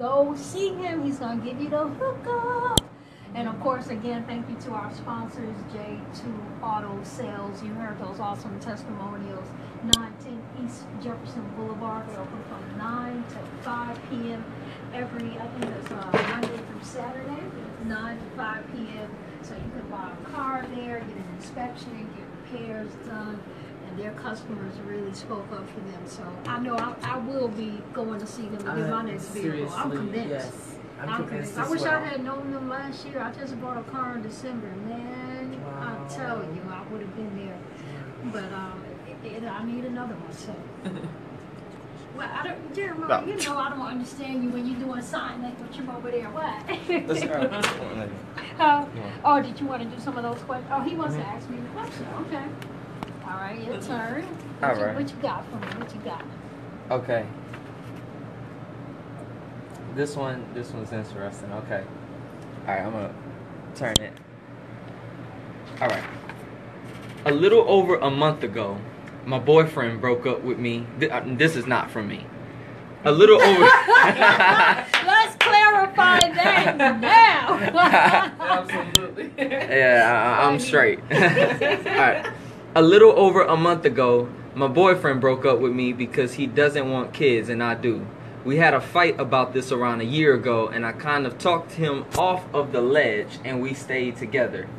Go see him. He's going to give you the hookup. And of course, again, thank you to our sponsors, J2 Auto Sales. You heard those awesome testimonials. 910 East Jefferson Boulevard. They're open from 9 to 5 p.m. every, I think it's Monday through Saturday, 9 to 5 p.m. So you can buy a car there, get an inspection, get repairs done. And their customers really spoke up for them. So I know I will be going to see them to get my next vehicle. I'm convinced. Yes. I'm convinced. I wish I had known them last year. I just bought a car in December. Man, wow. I tell you, I would have been there. But I need another one. So, well, Jeremiah, you know I don't understand you when you're doing sign language from over there. What? Oh, did you want to do some of those questions? Oh, he wants to ask me a question. Okay. All right, your turn. What you got for me? What you got? Okay. This one's interesting. Okay. All right, I'm gonna turn it. All right. A little over a month ago, my boyfriend broke up with me. This is not from me. A little over. Let's clarify that now. Absolutely. Yeah, I'm straight. All right. A little over a month ago, my boyfriend broke up with me because he doesn't want kids and I do. We had a fight about this around a year ago and I kind of talked him off of the ledge and we stayed together.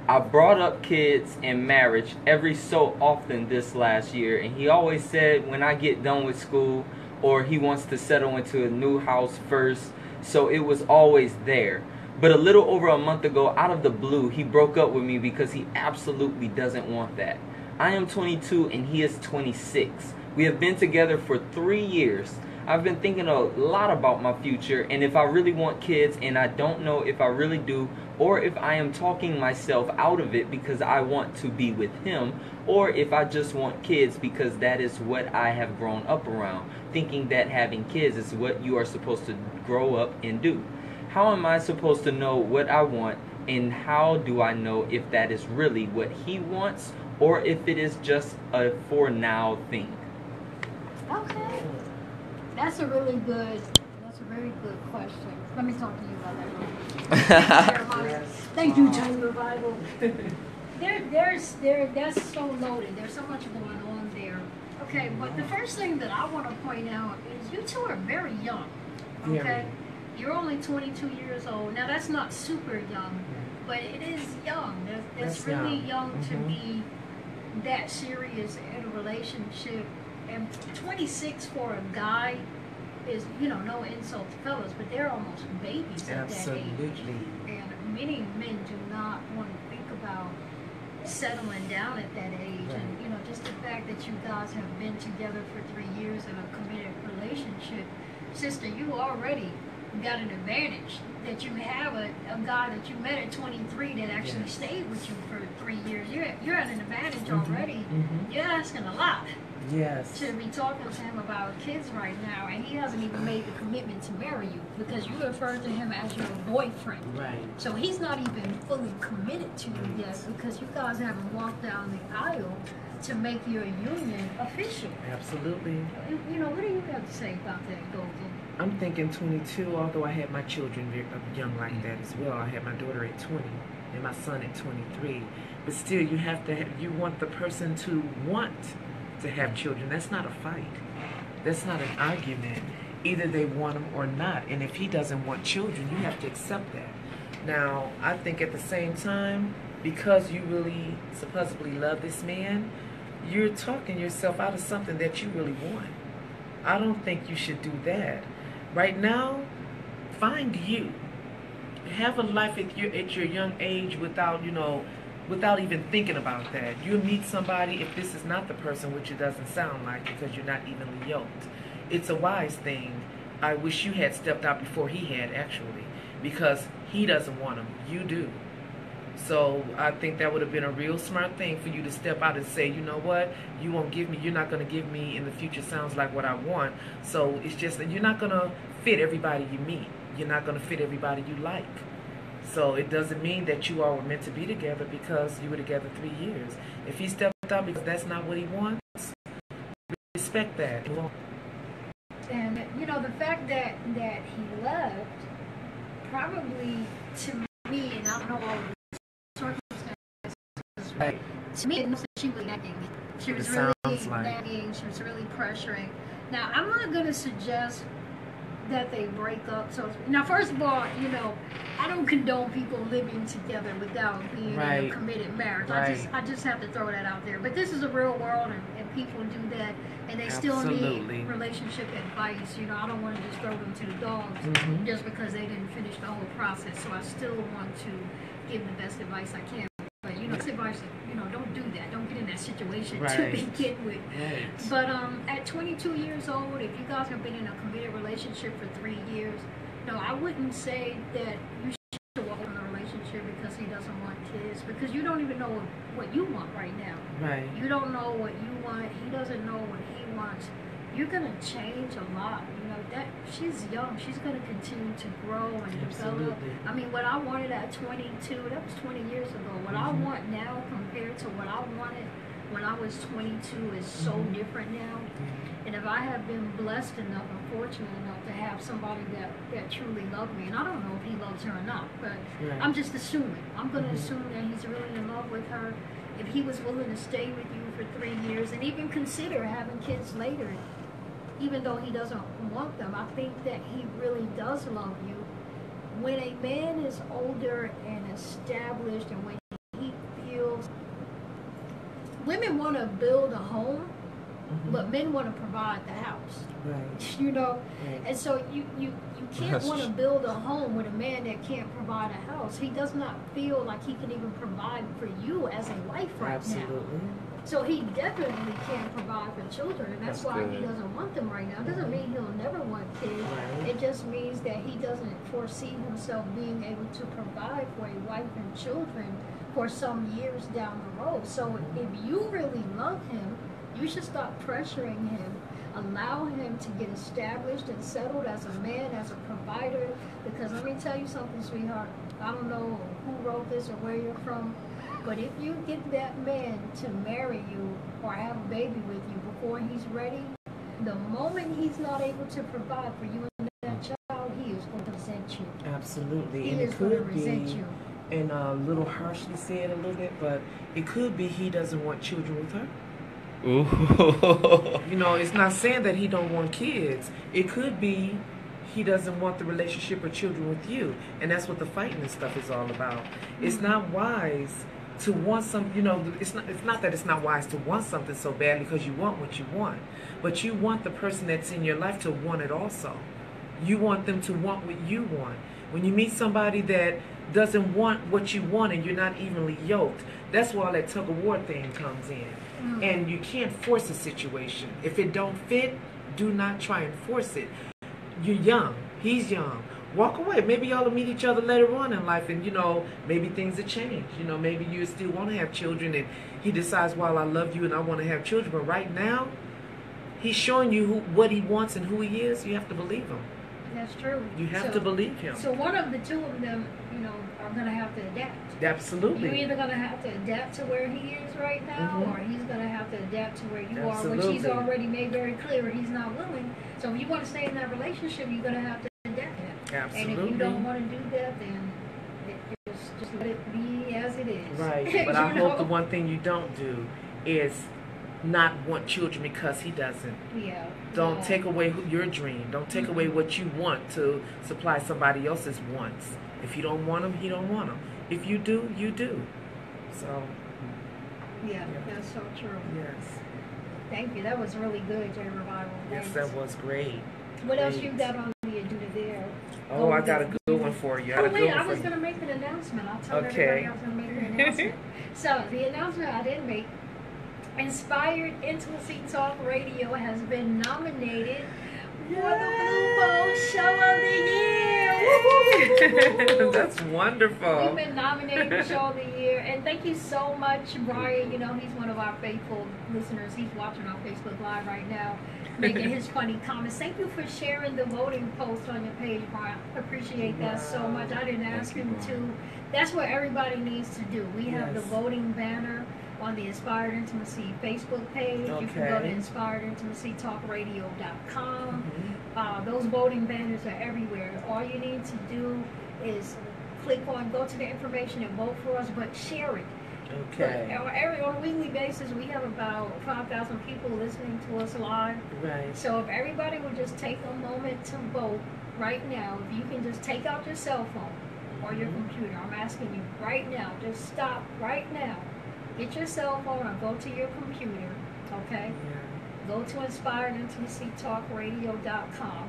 I brought up kids and marriage every so often this last year and he always said when I get done with school or he wants to settle into a new house first, so it was always there. But a little over a month ago, out of the blue, he broke up with me because he absolutely doesn't want that. I am 22 and he is 26. We have been together for 3 years. I've been thinking a lot about my future and if I really want kids, and I don't know if I really do or if I am talking myself out of it because I want to be with him, or if I just want kids because that is what I have grown up around, thinking that having kids is what you are supposed to grow up and do. How am I supposed to know what I want, and how do I know if that is really what he wants or if it is just a for now thing? Okay. That's a very good question. Let me talk to you about that. Thank you, Chamber Bible. That's so loaded. There's so much going on there. Okay, but the first thing that I want to point out is you two are very young. Okay? You're only 22 years old. Now, that's not super young, but it is young. That's really young to be that serious in a relationship. And 26 for a guy is, no insult to fellas, but they're almost babies at that age. And many men do not want to think about settling down at that age. Right. And, just the fact that you guys have been together for 3 years in a committed relationship, sister, you already got an advantage that you have a guy that you met at 23 that actually stayed with you for 3 years. You're at an advantage already. You're asking a lot. Yes. To be talking to him about kids right now, and he hasn't even made the commitment to marry you because you refer to him as your boyfriend. Right. So he's not even fully committed to you yet because you guys haven't walked down the aisle to make your union official. Absolutely. What do you have to say about that, Golden? I'm thinking 22, although I had my children young like that as well. I had my daughter at 20 and my son at 23. But still, you want the person to want to have children. That's not a fight. That's not an argument. Either they want them or not. And if he doesn't want children, you have to accept that. Now, I think at the same time, because you really supposedly love this man, you're talking yourself out of something that you really want. I don't think you should do that. Right now, find you. Have a life at your young age without even thinking about that. You'll meet somebody, if this is not the person, which it doesn't sound like because you're not evenly yoked. It's a wise thing. I wish you had stepped out before he had, actually, because he doesn't want them. You do. So I think that would have been a real smart thing for you to step out and say, you know what, you're not going to give me in the future sounds like what I want. So it's just that you're not going to fit everybody you meet. You're not going to fit everybody you like. So it doesn't mean that you all were meant to be together because you were together 3 years. If he stepped out because that's not what he wants, respect that. And the fact that he left probably, to me, and I don't know all the circumstances, Right. to me, it was she was nagging. She was really nagging. She was really pressuring. Now, I'm not going to suggest that they break up. So now, first of all, you know, I don't condone people living together without being in a committed marriage. I just have to throw that out there. But this is a real world, and people do that, and they still need relationship advice. You know, I don't want to just throw them to the dogs just because they didn't finish the whole process. So I still want to give the best advice I can. But you know, this advice, you know, don't do that. Don't get in that situation to begin with. Right. But at 22 years old, if you guys have been in a committed relationship for 3 years, no, I wouldn't say that you should walk in a relationship because he doesn't want kids, because you don't even know what you want right now. Right. You don't know what you want. He doesn't know what he wants. You're gonna change a lot. You know that she's young. She's gonna continue to grow and develop. I mean, what I wanted at 22, that was 20 years ago. What I want now compared to what I wanted when I was 22 is so different now. And if I have been blessed enough and fortunate enough to have somebody that truly loved me, and I don't know if he loves her or not, but I'm just assuming. I'm going to assume that he's really in love with her. If he was willing to stay with you for 3 years and even consider having kids later, even though he doesn't want them, I think that he really does love you. When a man is older and established, and when he feels, women want to build a home, but men want to provide the house. Right. You know? Right. And so you can't want to build a home with a man that can't provide a house. He does not feel like he can even provide for you as a wife right now. So he definitely can't provide for children, and that's why he doesn't want them right now. It doesn't mean he'll never want kids. Right. It just means that he doesn't foresee himself being able to provide for a wife and children for some years down the road. So if you really love him, you should stop pressuring him. Allow him to get established and settled as a man, as a provider. Because let me tell you something, sweetheart. I don't know who wrote this or where you're from, but if you get that man to marry you or have a baby with you before he's ready, the moment he's not able to provide for you and that child, he is going to resent you. Absolutely. He is going to resent you. And a little harshly said a little bit, but it could be he doesn't want children with her. Ooh. You know, it's not saying that he don't want kids. It could be he doesn't want the relationship or children with you, and that's what the fighting and stuff is all about. It's not wise to want some. You know, it's not that it's not wise to want something so badly because you want what you want, but you want the person that's in your life to want it also. You want them to want what you want. When you meet somebody that doesn't want what you want and you're not evenly yoked, that's where all that tug of war thing comes in. And you can't force a situation. If it don't fit, do not try and force it. You're young. He's young. Walk away. Maybe y'all will meet each other later on in life, and you know, maybe things will change. You know, maybe you still want to have children, and he decides, well, I love you and I want to have children. But right now, he's showing you what he wants and who he is. You have to believe him. That's true. You have to believe him. So one of the two of them, you know, are going to have to adapt. Absolutely. You're either going to have to adapt to where he is right now, or he's going to have to adapt to where you are, which he's already made very clear he's not willing. So if you want to stay in that relationship, you're going to have to adapt. Absolutely. And if you don't want to do that, then just let it be as it is. Right. But I hope the one thing you don't do is not want children because he doesn't. Yeah. Don't take away your dream. Don't take away what you want to supply somebody else's wants. If you don't want them, he don't want them. If you do, you do. So. Yeah, that's so true. Yes. Thank you. That was really good, J Revival. Yes, that was great. What else you got on the agenda there? Oh, I got a good one for you. I was going to make an announcement. I'll tell everybody I was going to make an announcement. So, the announcement I didn't make, Inspired Intimacy Talk Radio has been nominated for the Blue Bowl Show of the Year. Woo-hoo! That's wonderful. We've been nominated for Show of the Year, and thank you so much, Brian. You know, he's one of our faithful listeners. He's watching our Facebook Live right now, making his funny comments. Thank you for sharing the voting post on your page, Brian. I appreciate that so much. I didn't ask him to. That's what everybody needs to do. We have the voting banner on the Inspired Intimacy Facebook page. You can go to inspiredintimacytalkradio.com. Those voting banners are everywhere. All you need to do is click on, go to the information and vote for us, but share it. Okay. On a weekly basis, we have about 5,000 people listening to us live. Right. So if everybody would just take a moment to vote right now, if you can just take out your cell phone or your computer, I'm asking you right now, just stop right now. Get your cell phone or go to your computer, okay? Yeah. Go to inspiredintimacytalkradio.com.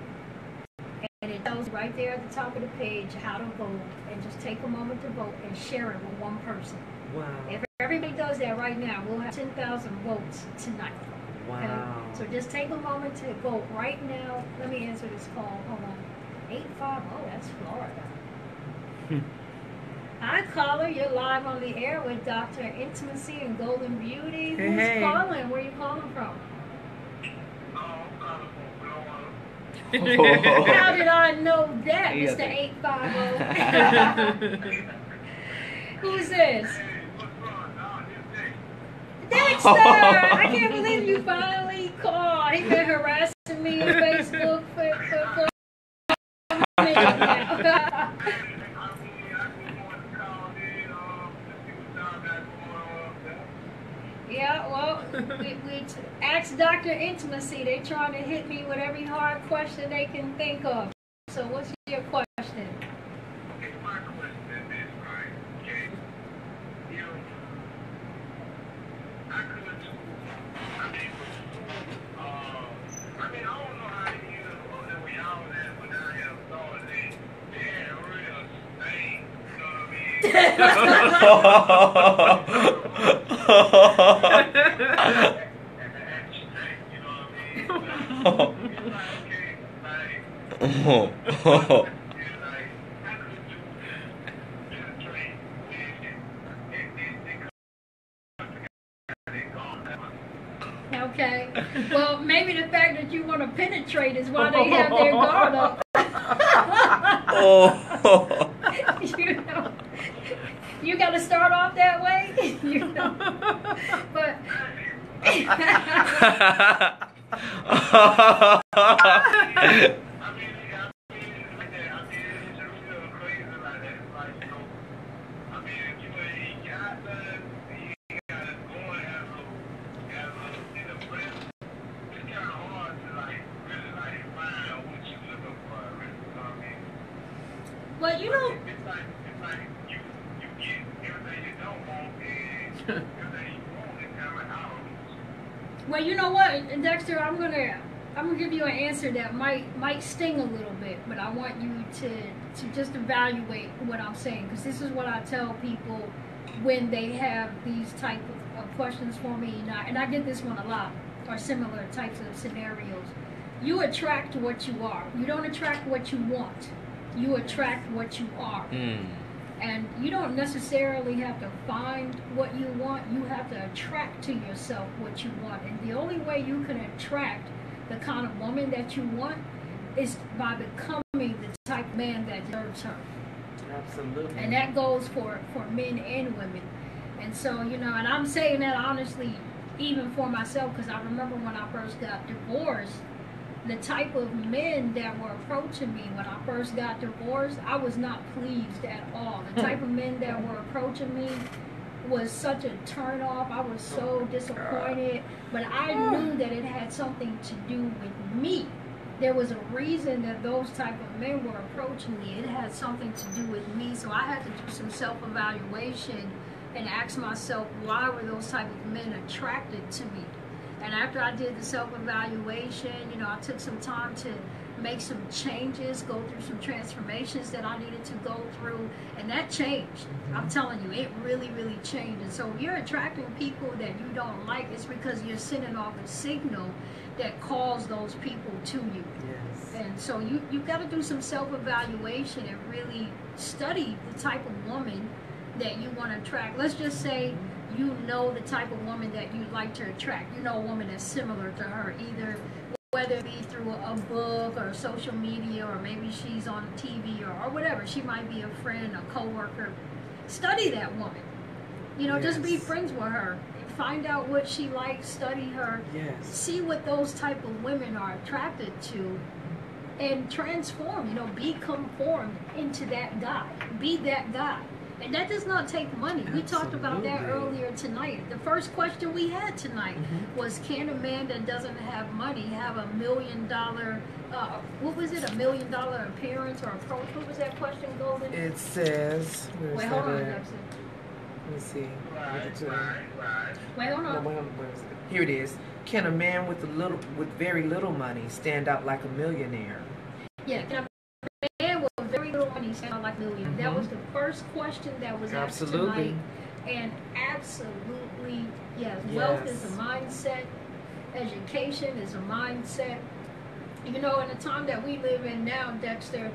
And it tells you right there at the top of the page how to vote, and just take a moment to vote and share it with one person. Wow. If everybody does that right now, we'll have 10,000 votes tonight. Okay? Wow. So just take a moment to vote right now. Let me answer this call. Hold on. 850, that's Florida. Hi, caller. You're live on the air with Dr. Intimacy and Golden Beauty. Hey, Who's hey. calling? Where are you calling from? Oh. How did I know that, Yeah, Mr. 850? Who's this? Dexter! I can't believe you finally called. He's been harassing me on Facebook for a minute now. Yeah, well, we asked Dr. Intimacy. They're trying to hit me with every hard question they can think of. So what's your question? Okay, my question is, right, okay, I could, I don't know how to use the way y'all was at, but I have thought that they had a real thing, you know what I mean? Okay. Well, maybe the fact that you want to penetrate is why they have their guard up. You know, you got to start off that way. You know, but. Well, you know. It's like you get everything you don't want and everything you want is kind of out. Well, you know what, Dexter, I'm gonna give you an answer that might sting a little bit, but I want you to just evaluate what I'm saying, because this is what I tell people when they have these type of questions for me, and I get this one a lot, or similar types of scenarios. You attract what you are. You don't attract what you want. You attract what you are. And you don't necessarily have to find what you want. You have to attract to yourself what you want. And the only way you can attract the kind of woman that you want is by becoming the type of man that deserves her. Absolutely. And that goes for men and women. And so, you know, and I'm saying that honestly, even for myself, because I remember when I first got divorced, the type of men that were approaching me when I first got divorced, I was not pleased at all. The type of men that were approaching me was such a turn off. I was so disappointed, but I knew that it had something to do with me. There was a reason that those type of men were approaching me. It had something to do with me, so I had to do some self-evaluation and ask myself, why were those type of men attracted to me? And after I did the self-evaluation, you know, I took some time to make some changes, go through some transformations that I needed to go through, and that changed. I'm telling you, it really, really changed. And so if you're attracting people that you don't like, it's because you're sending off a signal that calls those people to you. Yes. And so you've got to do some self-evaluation and really study the type of woman that you want to attract. Let's just say you know the type of woman that you'd like to attract. You know a woman that's similar to her, either whether it be through a book or social media, or maybe she's on TV or whatever. She might be a friend, a coworker. Study that woman. You know, just be Yes. friends with her. Find out what she likes, study her. Yes. See what those type of women are attracted to, and transform, be conformed into that guy. Be that guy. And that does not take money. We talked about that earlier tonight. The first question we had tonight was, can a man that doesn't have money have $1 million, what was it, $1 million appearance or approach? What was that question, Golden? It says, wait, hold on, Jackson. Let me see. Wait, hold on. Where is it? Here it is. Can a man with very little money stand out like a millionaire? Yeah, can a man with very little money stand out like a millionaire? That was the first question that was asked tonight. And absolutely, yes. Wealth is a mindset. Education is a mindset. In the time that we live in now, Dexter,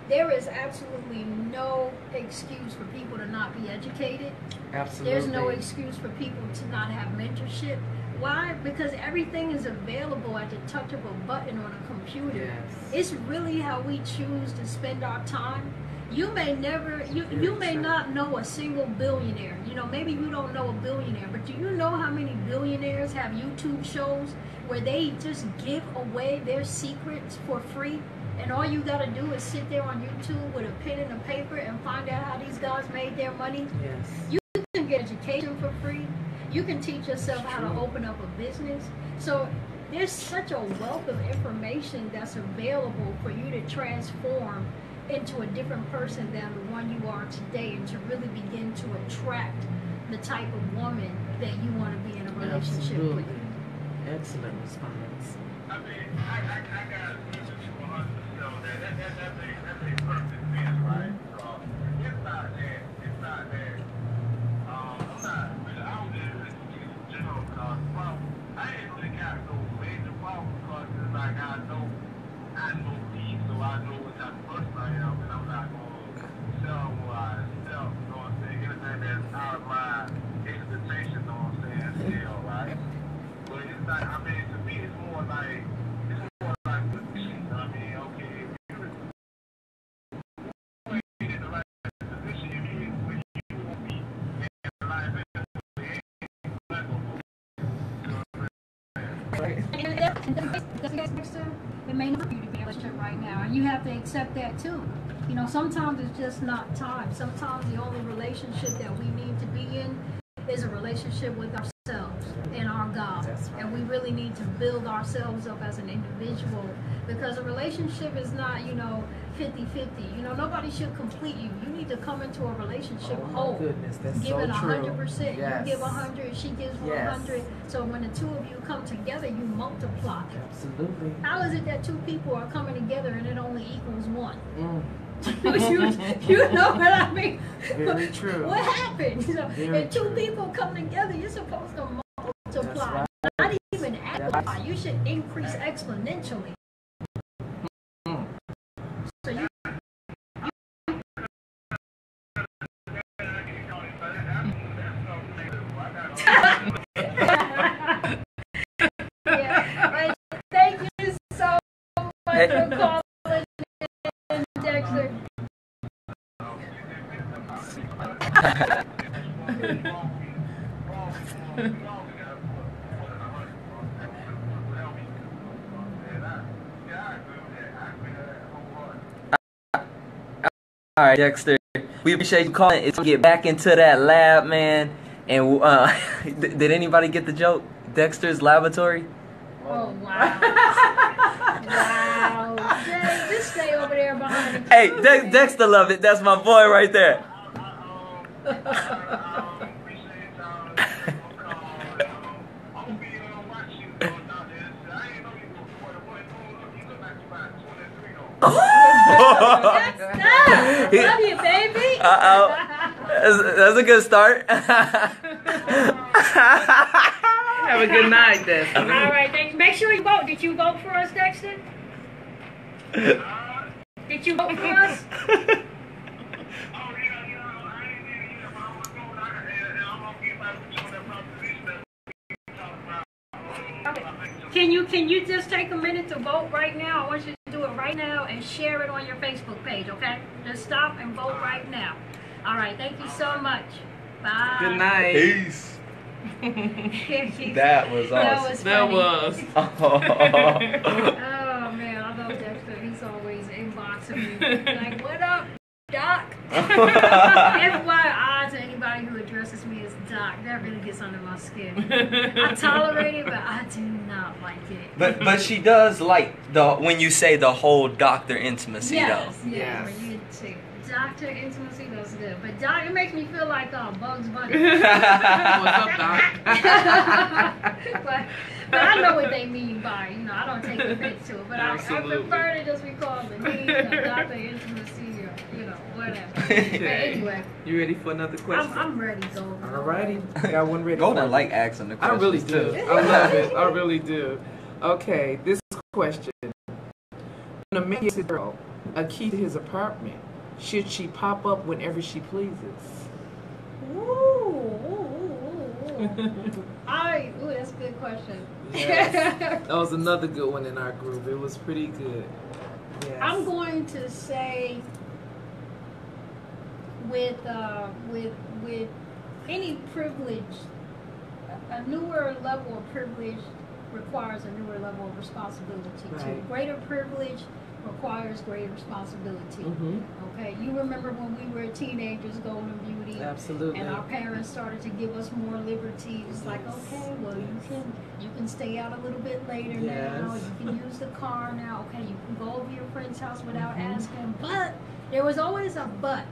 there is absolutely no excuse for people to not be educated. Absolutely. There's no excuse for people to not have mentorship. Why? Because everything is available at the touch of a button on a computer. Yes. It's really how we choose to spend our time. You may not know a single billionaire. Maybe you don't know a billionaire, but do you know how many billionaires have YouTube shows where they just give away their secrets for free? And all you gotta do is sit there on YouTube with a pen and a paper and find out how these guys made their money. Yes. You can get education for free. You can teach yourself how to open up a business. So there's such a wealth of information that's available for you to transform into a different person than the one you are today, and to really begin to attract the type of woman that you want to be in a relationship with. Excellent response. I mean, I got to 100% on that. That's a perfect fit, right? So it's not that. I'm not really out there in general because I ain't really got no major problem because it's like I know me, so I know what type of person I am, and I'm not going to sell what I sell, you know what I'm saying? Anything that's out of my expectation, you know what I'm saying, sell, right? But it's like, I mean, to me, it's more like what you see. I mean, okay, if you're in the right position, you mean when you will be in the right position, it may not be to be in a relationship right now, and you have to accept that too. Sometimes it's just not time. Sometimes the only relationship that we need to be in is a relationship with ourselves and our God. Right. And we really need to build ourselves up as an individual, because a relationship is not 50-50. Nobody should complete you. You need to come into a relationship whole. Goodness, that's give so it 100%. You give 100, she gives 100. So when the two of you come together, you multiply. Absolutely. How is it that two people are coming together and it only equals one? Mm. you know what I mean? Very true. What happened? If two true. people come together, you're supposed to multiply. Right. Not even amplify. You should increase exponentially. So you yeah. Thank you so much for calling in, Dexter. All right, Dexter. We appreciate you calling. It's get back into that lab, man. And did anybody get the joke? Dexter's laboratory. Oh wow! Wow! Jay, just stay over there behind the Hey, camera. Dexter loved it. That's my boy right there. That's that. Love you, baby. That's a good start. Have a good night, Dexter. All right, make sure you vote. Did you vote for us, Dexter? Did you vote for us? Can you just take a minute to vote right now? I want you to do it right now and share it on your Facebook page, okay? Just stop and vote right now. All right, thank you so much. Bye. Good night. Peace. That was awesome. That was funny. That was. Oh. Oh man, I love Dexter. He's Like, what up, Doc? FYI to anybody who addresses me as Doc, that really gets under my skin. I tolerate it, but I do not like it. But she does like when you say the whole doctor intimacy Yes, though. yes. When you say doctor intimacy, that's good. But Doc, it makes me feel like Bugs Bunny. What's up, Doc? but I know what they mean by, I don't take offense to it. But I prefer to just be called the doctor intimacy or, whatever. Okay. But anyway. You ready for another question? I'm ready, Golden. Alrighty. I got one ready. Golden like asking the I questions really do. too. I love it. I really do. Okay, this question. When a man gives a girl a key to his apartment, should she pop up whenever she pleases? Ooh, that's a good question. Yes. That was another good one in our group. It was pretty good. Yes. I'm going to say with any privilege, a newer level of privilege requires a newer level of responsibility. Right. Too. Greater privilege requires greater responsibility. Mm-hmm. Okay, you remember when we were teenagers, Golden Beauty, Absolutely. and our parents started to give us more liberty. It's like, okay, well, you can stay out a little bit later now. Yes. You can use the car now. Okay, you can go over your friend's house without asking. But there was always a but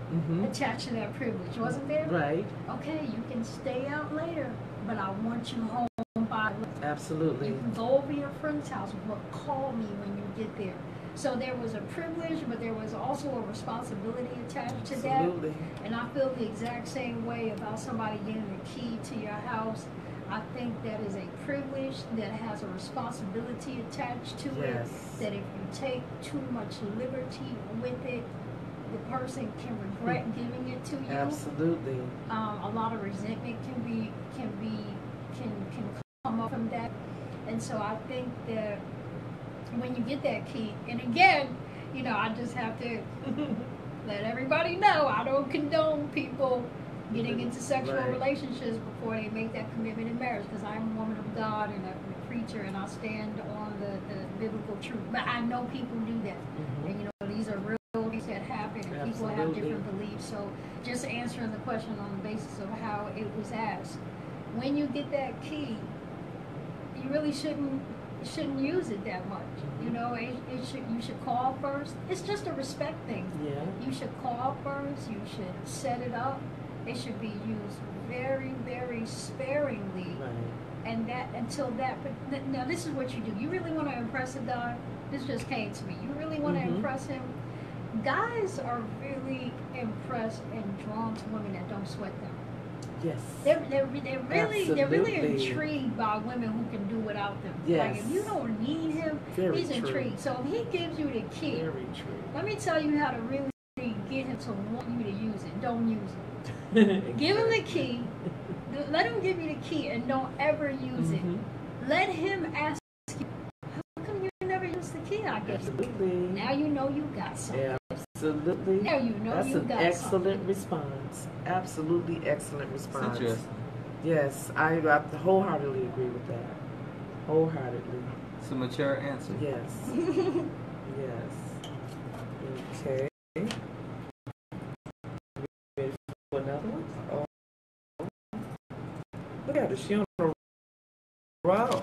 attached to that privilege, wasn't there? Right. Okay, you can stay out later, but I want you home by. Absolutely. You can go over your friend's house, but call me when you get there. So there was a privilege, but there was also a responsibility attached to that. Absolutely. And I feel the exact same way about somebody getting a key to your house. I think that is a privilege that has a responsibility attached to it. That if you take too much liberty with it, the person can regret giving it to you. Absolutely. A lot of resentment can come up from that. And so I think that when you get that key, and again, I just have to let everybody know I don't condone people getting into sexual relationships before they make that commitment in marriage, because I'm a woman of God and a preacher, and I stand on the biblical truth. But I know people do that, and these are real things that happen, and people have different beliefs. So just answering the question on the basis of how it was asked, when you get that key, you really shouldn't use it that much. You should call first. It's just a respect thing. Yeah. You should call first. You should set it up. It should be used very, very sparingly. Right. And that until that. But now this is what you do. You really want to impress a guy. This just came to me. You really want to impress him. Guys are really impressed and drawn to women that don't sweat them. Yes. They're really intrigued by women who can do without them. Yes. Like if you don't need him, he's intrigued. So if he gives you the key, very true. let me tell you how to really get him to want you to use it. Don't use it. Give him the key. Let him give you the key and don't ever use it. Let him ask you, how come you never use the key? I guess. Absolutely. Now you know you got something. Yeah. Absolutely. Now you know That's you an got excellent something. response. Absolutely excellent response. Interesting. Yes, I wholeheartedly agree with that. Wholeheartedly. It's a mature answer. Yes. Yes. Okay. Ready for another one? Oh. Look at her. She on a roll.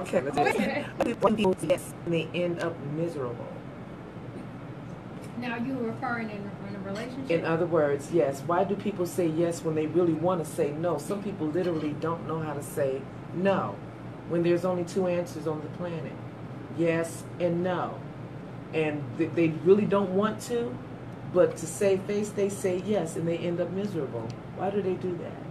Okay. Let's do it. When people say yes, and they end up miserable. Now you referring in a relationship? In other words, yes. Why do people say yes when they really want to say no? Some people literally don't know how to say no when there's only two answers on the planet. Yes and no. And they really don't want to, but to save face, they say yes, and they end up miserable. Why do they do that?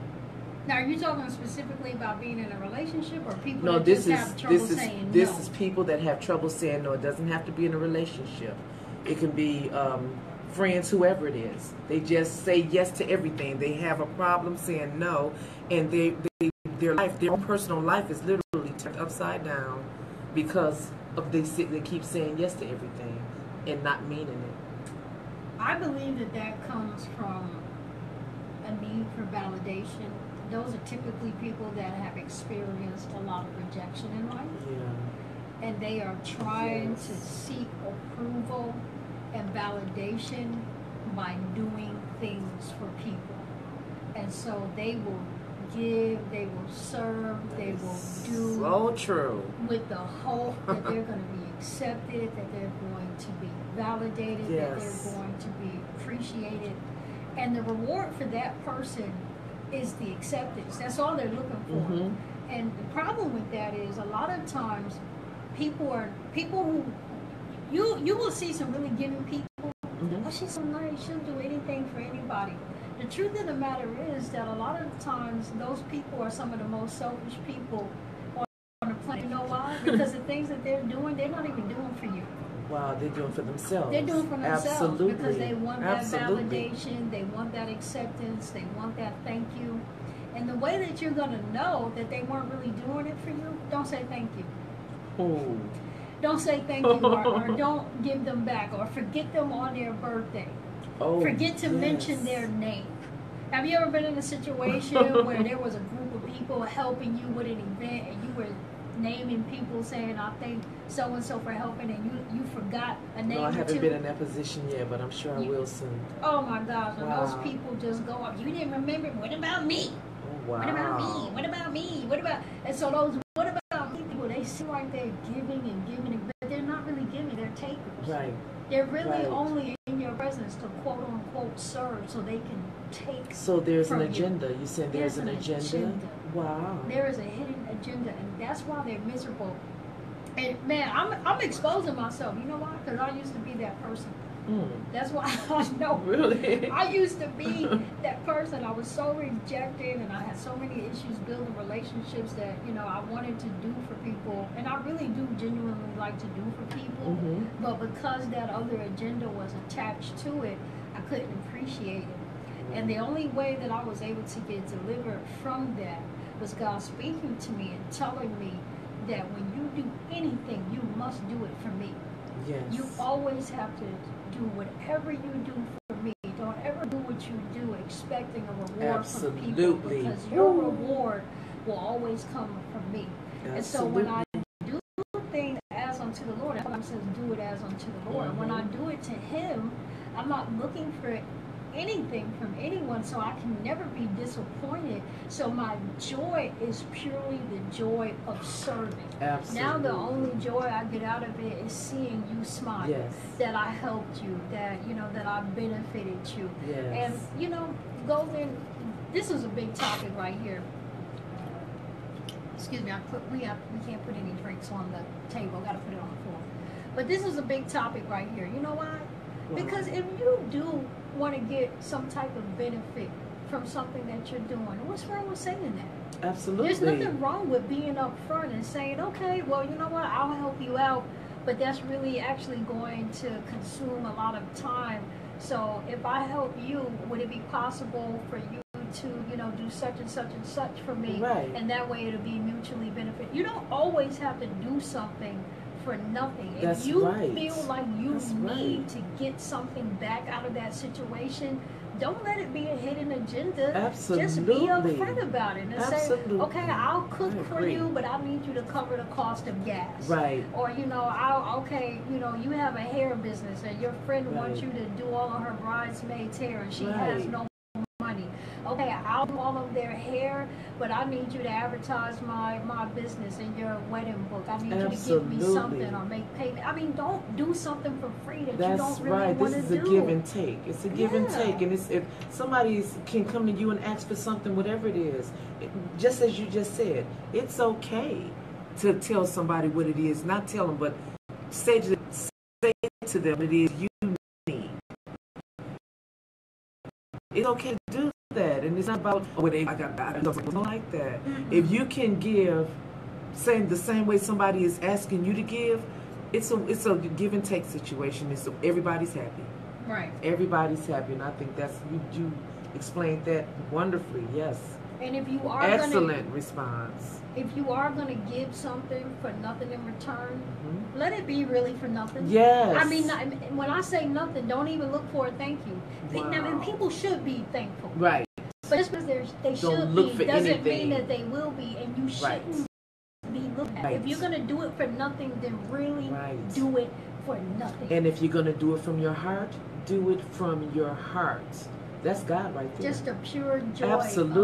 Now, are you talking specifically about being in a relationship, or people No, that this just is have trouble saying no? this is people that have trouble saying no. It doesn't have to be in a relationship. It can be friends, whoever it is. They just say yes to everything. They have a problem saying no, and their own personal life is literally turned upside down because of they keep saying yes to everything and not meaning it. I believe that comes from a need for validation. Those are typically people that have experienced a lot of rejection in life. Yeah. And they are trying to seek approval and validation by doing things for people. And so they will give, they will serve, they will do so true, with the hope that they're going to be accepted, that they're going to be validated, that they're going to be appreciated. And the reward for that person is the acceptance. That's all they're looking for. And the problem with that is a lot of times people who you will see some really giving people. Oh, she's so nice, she'll do anything for anybody. The truth of the matter is that a lot of times those people are some of the most selfish people on the planet. You know why? Because the things that they're doing, they're not even doing for you. Wow, they're doing for themselves. They're doing for themselves. Absolutely. Because they want that validation, they want that acceptance, they want that thank you. And the way that you're going to know that they weren't really doing it for you, don't say thank you. Oh. Don't say thank you, or don't give them back, or forget them on their birthday. Oh, forget to mention their name. Have you ever been in a situation where there was a group of people helping you with an event and you were naming people saying, I thank so-and-so for helping, and you forgot a name? No, I or haven't two? been in that position yet, but I'm sure I will soon. Oh my gosh, and Wow. those people just go up. You didn't remember, what about me? Oh, wow. What about me? What about me? What about, and so those what about me people, they seem like they're giving and giving, but they're not really giving, they're takers. Right. They're really Right. only in your presence to quote unquote serve so they can take. So there's an from agenda. You said there's an agenda? Wow. There is a hidden agenda, and that's why they're miserable. And man, I'm exposing myself. You know why? Because I used to be that person. That's why I know. Really? I used to be that person. I was so rejected, and I had so many issues building relationships that, you know, I wanted to do for people, and I really do genuinely like to do for people. But because that other agenda was attached to it, I couldn't appreciate it. And the only way that I was able to get delivered from that was God speaking to me and telling me that when you do anything, you must do it for me. Yes. You always have to do whatever you do for me. Don't ever do what you do expecting a reward from people, because your reward will always come from me. And so when I do things as unto the Lord, the Bible says do it as unto the Lord. When I do it to Him, I'm not looking for anything from anyone, so I can never be disappointed. So my joy is purely the joy of serving. Absolutely. Now the only joy I get out of it is seeing you smile. Yes. That I helped you, that, you know, that I benefited you. Yes. And, you know, Golden, this is a big topic right here. Excuse me, we can't put any drinks on the table. Got to put it on the floor. But this is a big topic right here. You know why? Because if you do want to get some type of benefit from something that you're doing, what's wrong with saying that? Absolutely. There's nothing wrong with being up front and saying, okay, well, you know what, I'll help you out, but that's really actually going to consume a lot of time. So if I help you, would it be possible for you to, you know, do such and such and such for me? Right. And that way it'll be mutually benefit. You don't always have to do something for nothing. If you feel like you need to get something back out of that situation, don't let it be a hidden agenda. Absolutely. Just be upfront about it and say, okay, I'll cook for you, but I need you to cover the cost of gas. Right. Or, you know, you know, you have a hair business and your friend wants you to do all of her bridesmaids' hair and she has no money. Okay, I'll do all of their hair, but I need you to advertise my business in your wedding book. I need you to give me something or make payment. I mean, don't do something for free that you don't really want to do. This is a give and take. It's a give and take. And it's, if somebody can come to you and ask for something, whatever it is, just as you just said, it's okay to tell somebody what it is. Not tell them, but say to them what it is you need. It's okay to do that, and it's not about I got something like that. If you can give, the same way somebody is asking you to give, it's a give and take situation. Everybody's happy. Right. Everybody's happy, and I think that's you explained that wonderfully. Yes. And if you are excellent response. If you are going to give something for nothing in return, let it be really for nothing. Yes. I mean, when I say nothing, don't even look for a thank you. Wow. Now, people should be thankful. Right. But just because they should be doesn't mean that they will be, and you shouldn't be looked at. If you're going to do it for nothing, then really do it for nothing. And if you're going to do it from your heart, do it from your heart. That's God right there. Just a pure joy. Absolutely.